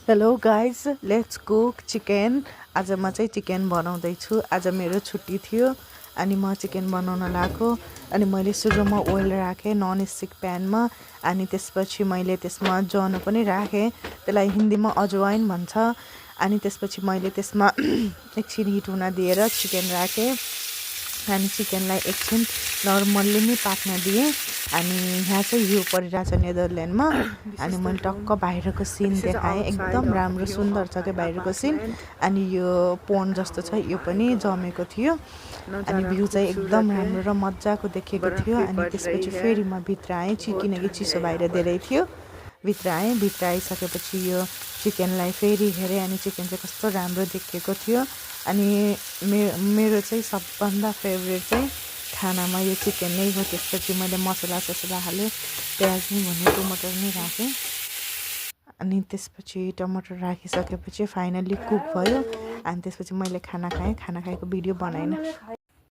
Hello guys, let's cook chicken. आज म चाहिँ चिकन बनाउँदैछु। आज मेरो छुट्टी थियो अनि म चिकन बनाउन लागेको। अनि मैले सुरुमा ओइल राखेँ नन स्टिक प्यानमा, अनि त्यसपछि मैले त्यसमा जनो पनि राखेँ, त्यसलाई हिन्दीमा अजवाइन भन्छ। अनि त्यसपछि मैले त्यसमा एकछिन हिट हुन दिएर चिकन राखेँ अनि चिकनलाई एकछिन नर्मल्ली नै पाक्न दिएँ। अनि यहाँ चाहिँ हिउँ परिरहेछ नेदरल्यान्डमा। अनि मैले टक्क बाहिरको सिन देखाएँ, एकदम राम्रो सुन्दर छ क्या बाहिरको सिन। अनि यो पोन्ड जस्तो छ, यो पनि जमेको थियो। अनि भ्यू चाहिँ एकदम राम्रो र मजाको देखेको थियो। अनि त्यसपछि फेरि म भित्र आएँ किनकि चिसो बाहिर धेरै थियो। भित्र आइसकेपछि यो चिकनलाई फेरि हेरेँ अनि चिकन चाहिँ कस्तो राम्रो देखेको थियो। अनि मेरो चाहिँ सबभन्दा फेभरेट चाहिँ खानामा यो चिकन नै हो। त्यसपछि मैले मसला हालेँ, प्याज नि भने टमाटर नै राखेँ। अनि त्यसपछि टमाटर राखिसकेपछि फाइनल्ली कुक भयो। अनि त्यसपछि मैले खाना खाएँ, खाना खाएको भिडियो बनाइनँ।